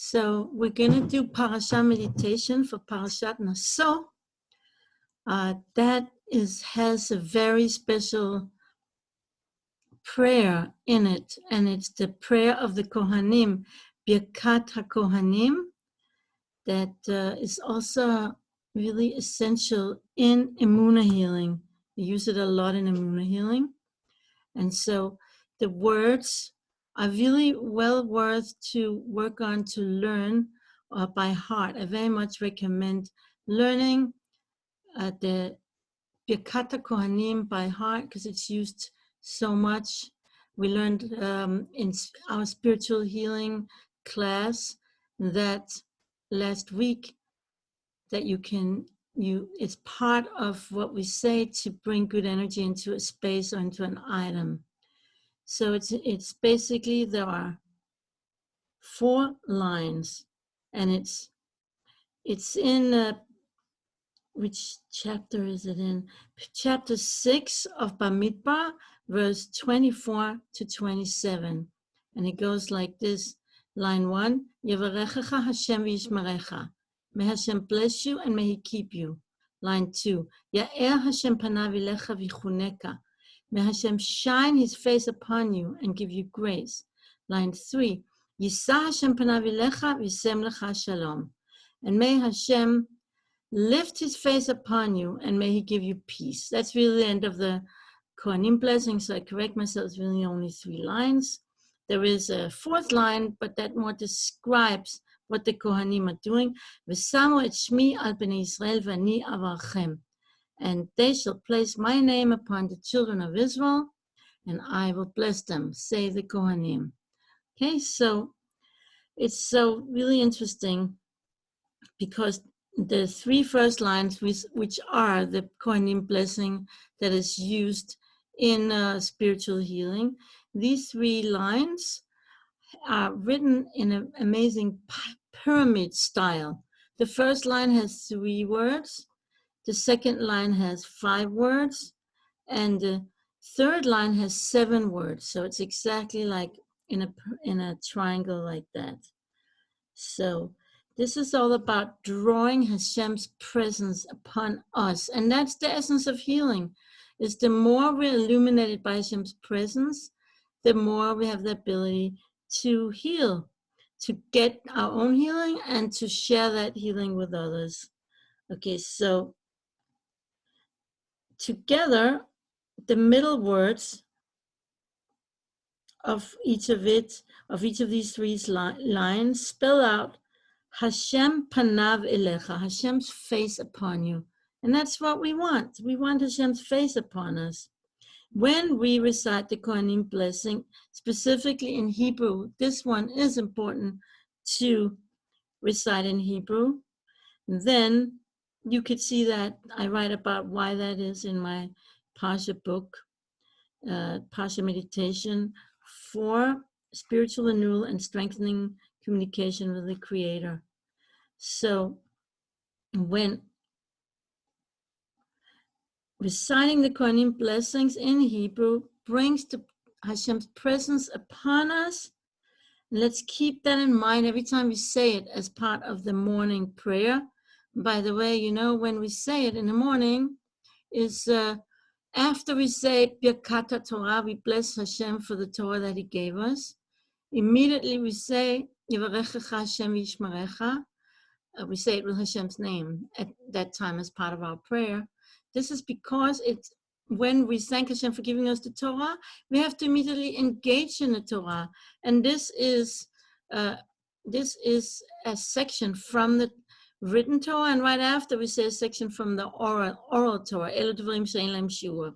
So we're going to do Parasha Meditation for Parashat Naso. That has a very special prayer in it, and it's the prayer of the Kohanim, Birkat HaKohanim, that is also really essential in Emunah healing. We use it a lot in Emunah healing. And so the words are really well worth to work on, to learn by heart. I very much recommend learning the Birkat HaKohanim by heart because it's used so much. We learned in our spiritual healing class that last week that it's part of what we say to bring good energy into a space or into an item. So it's basically, there are 4 lines, and it's in which chapter is it in? Chapter 6 of Bamidbar, verse 24 to 27. And it goes like this. Line 1, Yevarechecha Hashem v'yishmerecha. May Hashem bless you and may He keep you. Line 2, Ya'er Hashem panav ilecha v'chuneka. May Hashem shine His face upon you and give you grace. Line 3, Yisa Hashem panav ilecha v'yisem lecha shalom. And may Hashem lift His face upon you and may He give you peace. That's really the end of the Kohanim blessing, so I correct myself, it's really only 3 lines. There is a 4th line, but that more describes what the Kohanim are doing. V'samu et shmi al bnei Yisrael v'ani avarchem. And they shall place my name upon the children of Israel, and I will bless them, say the Kohanim. Okay, so it's so really interesting because the 3 first lines, which are the Kohanim blessing that is used in spiritual healing, these 3 lines are written in an amazing pyramid style. The first line has 3 words. The second line has 5 words, and the third line has 7 words. So it's exactly like in a triangle like that. So this is all about drawing Hashem's presence upon us, and that's the essence of healing. Is the more we're illuminated by Hashem's presence, the more we have the ability to heal, to get our own healing and to share that healing with others. Okay, so together, the middle words of each of these 3 lines spell out Hashem panav elecha, Hashem's face upon you. And that's what we want. We want Hashem's face upon us. When we recite the Kohanim blessing, specifically in Hebrew, this one is important to recite in Hebrew. Then you could see that I write about why that is in my Parasha book, Parasha Meditation for spiritual renewal and strengthening communication with the Creator. So when reciting the Kohanim blessings in Hebrew brings Hashem's presence upon us. Let's keep that in mind every time we say it as part of the morning prayer. By the way, when we say it in the morning, is after we say Birkat Torah, we bless Hashem for the Torah that He gave us. Immediately we say Yevarechecha Hashem v'yishmerecha. We say it with Hashem's name at that time as part of our prayer. This is because when we thank Hashem for giving us the Torah, we have to immediately engage in the Torah. And this is a section from the written Torah, and right after we say a section from the oral Torah, Elu Dvarim she'ein lahem shiur,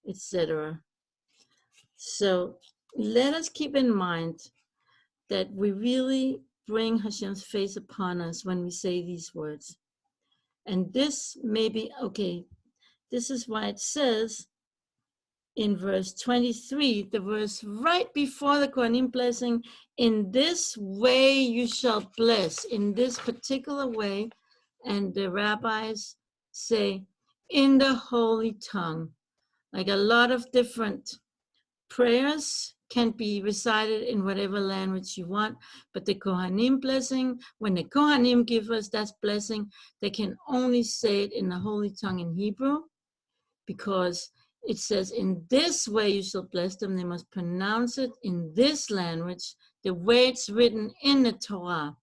etc. So let us keep in mind that we really bring Hashem's face upon us when we say these words. And this may be, okay, this is why it says in verse 23, the verse right before the Kohanim blessing, in this way you shall bless, in this particular way. And the rabbis say, in the holy tongue, like a lot of different prayers can be recited in whatever language you want, but the Kohanim blessing, when the Kohanim give us that blessing, they can only say it in the Holy Tongue in Hebrew, because it says, in this way you shall bless them. They must pronounce it in this language, the way it's written in the Torah.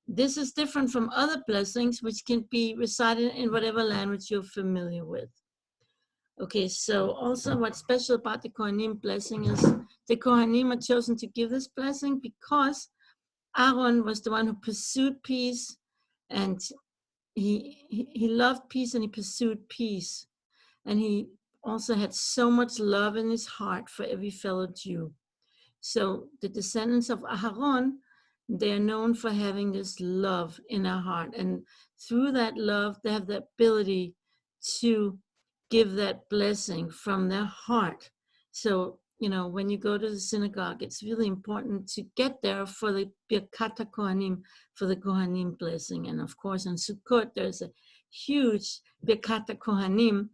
This is different from other blessings, which can be recited in whatever language you're familiar with. Okay, so also what's special about the Kohanim blessing is the Kohanim are chosen to give this blessing because Aaron was the one who pursued peace, and he loved peace and he pursued peace. And he also had so much love in his heart for every fellow Jew. So the descendants of Aaron, they are known for having this love in their heart. And through that love, they have the ability to give that blessing from their heart. So, when you go to the synagogue, it's really important to get there for the Birkat HaKohanim, for the Kohanim blessing. And of course, in Sukkot, there's a huge Birkat Kohanim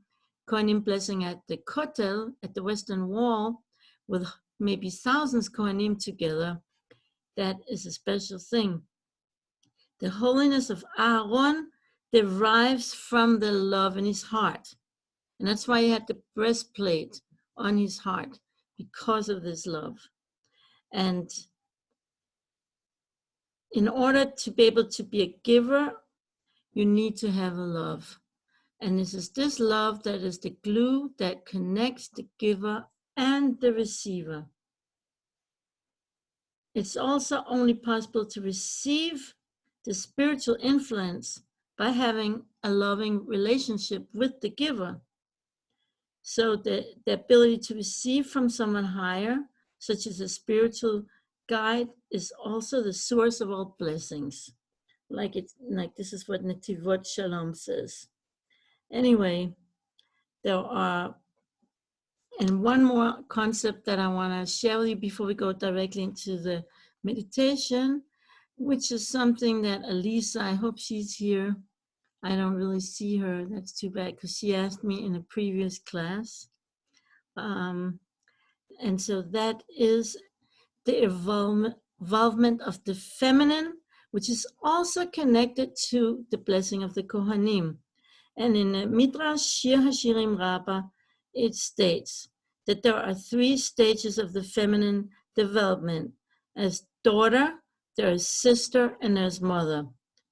blessing at the Kotel, at the Western Wall, with maybe thousands Kohanim together. That is a special thing. The holiness of Aaron derives from the love in his heart. And that's why he had the breastplate on his heart, because of this love. And in order to be able to be a giver, you need to have a love. And this love that is the glue that connects the giver and the receiver. It's also only possible to receive the spiritual influence by having a loving relationship with the giver. So the ability to receive from someone higher, such as a spiritual guide, is also the source of all blessings. Like this is what Netivot Shalom says. Anyway, and one more concept that I want to share with you before we go directly into the meditation, which is something that Elisa, I hope she's here. I don't really see her. That's too bad, because she asked me in a previous class. And so that is the involvement of the feminine, which is also connected to the blessing of the Kohanim. And in the Midrash Shir HaShirim Rabbah, it states that there are 3 stages of the feminine development. As daughter, there is sister, and there's mother.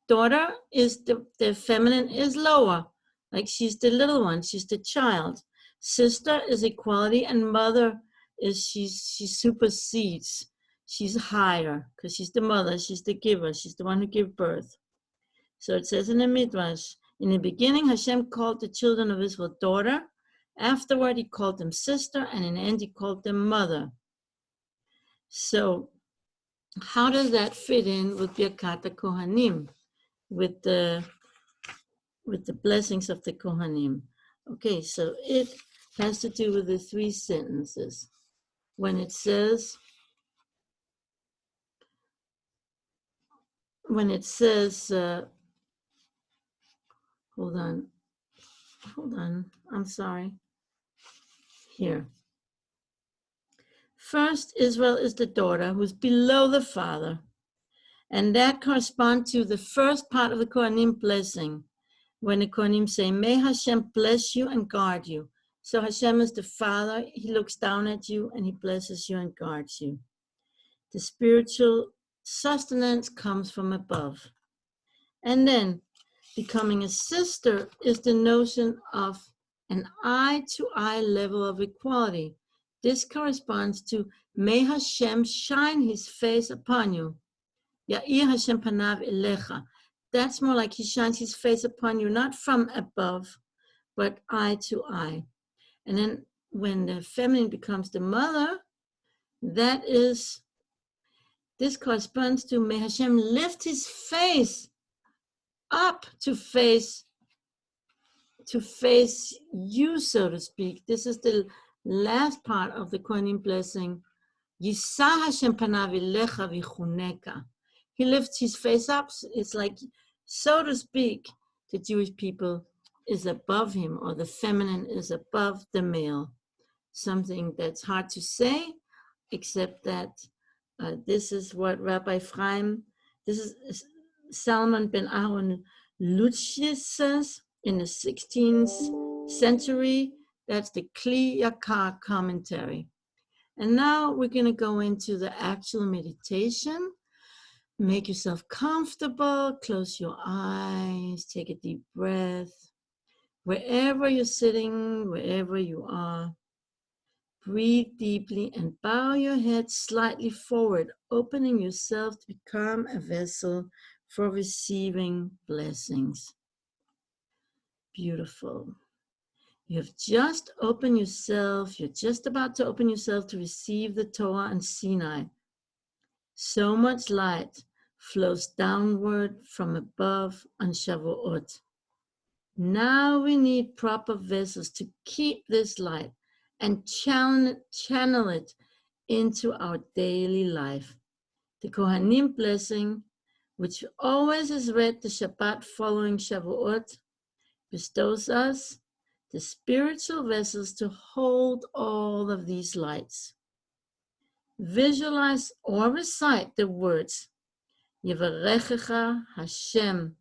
Daughter is the feminine is lower, like she's the little one, she's the child. Sister is equality, and mother is she supersedes. She's higher because she's the mother, she's the giver, she's the one who gives birth. So it says in the Midrash, in the beginning, Hashem called the children of Israel daughter. Afterward, he called them sister, and in the end, he called them mother. So how does that fit in with Birkat Kohanim, with the blessings of the Kohanim? Okay, so it has to do with the 3 sentences. When it says, hold on, I'm sorry. Here. First, Israel is the daughter who's below the father. And that corresponds to the first part of the Kohanim blessing, when the Kohanim say, may Hashem bless you and guard you. So Hashem is the father, he looks down at you and he blesses you and guards you. The spiritual sustenance comes from above. And then, becoming a sister is the notion of an eye-to-eye level of equality. This corresponds to, may Hashem shine his face upon you. Ya'ir Hashem panav elecha. That's more like he shines his face upon you, not from above, but eye to eye. And then when the feminine becomes the mother, this corresponds to, may Hashem lift his face up to face you, so to speak. This is the last part of the Kohanim blessing. Yisa Hashem panav elecha v'chuneka. He lifts his face up. It's like, so to speak, the Jewish people is above him, or the feminine is above the male. Something that's hard to say, except that this is what Rabbi Ephraim, this is Salman ben Aaron Lucius says in the 16th century. That's the Kli Yakar commentary. And now we're going to go into the actual meditation. Make yourself comfortable, close your eyes, take a deep breath. Wherever you're sitting, wherever you are, breathe deeply and bow your head slightly forward, opening yourself to become a vessel for receiving blessings. Beautiful. You have just opened yourself, you're just about to open yourself to receive the Torah on Sinai. So much light flows downward from above on Shavuot. Now we need proper vessels to keep this light and channel it into our daily life. The Kohanim blessing, which always is read the Shabbat following Shavuot, bestows us the spiritual vessels to hold all of these lights. Visualize or recite the words, Yevarechecha Hashem,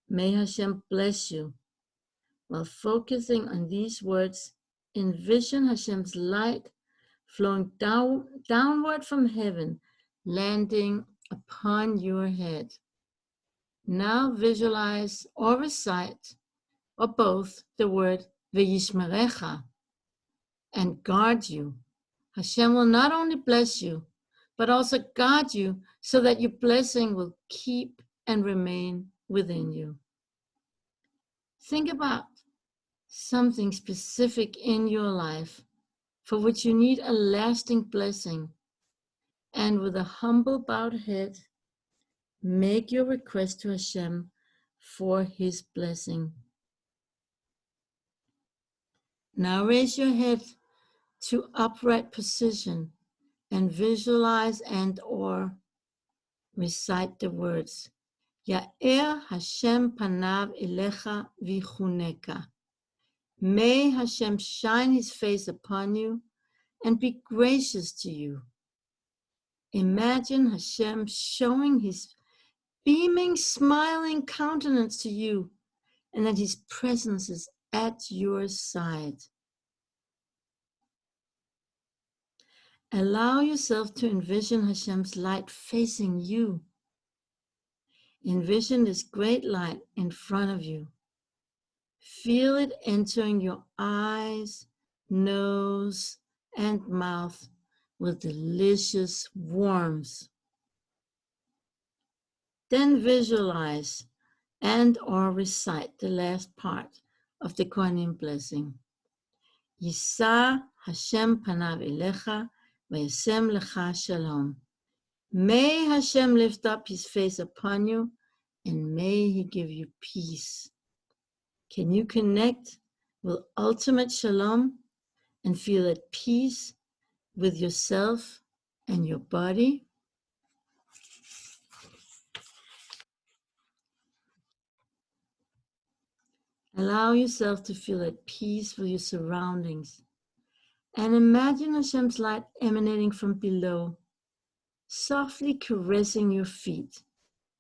may Hashem bless you. While focusing on these words, envision Hashem's light flowing downward from heaven, landing upon your head. Now visualize or recite, or both, the word V'yishmerecha, and guard you. Hashem will not only bless you, but also guard you so that your blessing will keep and remain within you. Think about something specific in your life for which you need a lasting blessing, and with a humble bowed head, make your request to Hashem for His blessing. Now raise your head to upright position and visualize and or recite the words, Ya'er Hashem panav elecha vichuneka. May Hashem shine His face upon you and be gracious to you. Imagine Hashem showing His beaming, smiling countenance to you, and that His presence is at your side. Allow yourself to envision Hashem's light facing you. Envision this great light in front of you. Feel it entering your eyes, nose, and mouth with delicious warmth. Then visualize and or recite the last part of the Kohanim blessing. Yisa Hashem panav elecha v'yasem lecha shalom. May Hashem lift up His face upon you, and may He give you peace. Can you connect with ultimate shalom and feel at peace with yourself and your body? Allow yourself to feel at peace with your surroundings, and imagine Hashem's light emanating from below, softly caressing your feet,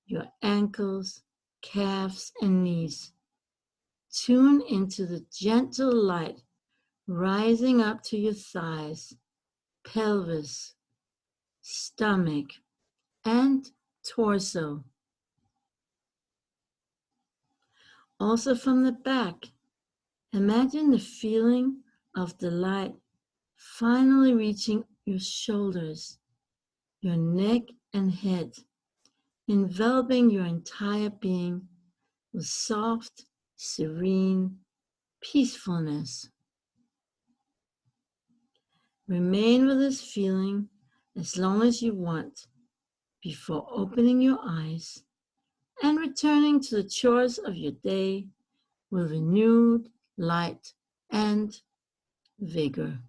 your ankles, calves, and knees. Tune into the gentle light rising up to your thighs, pelvis, stomach, and torso. Also from the back, imagine the feeling of the light finally reaching your shoulders, your neck and head, enveloping your entire being with soft, serene peacefulness. Remain with this feeling as long as you want before opening your eyes and returning to the chores of your day with renewed light and vigor.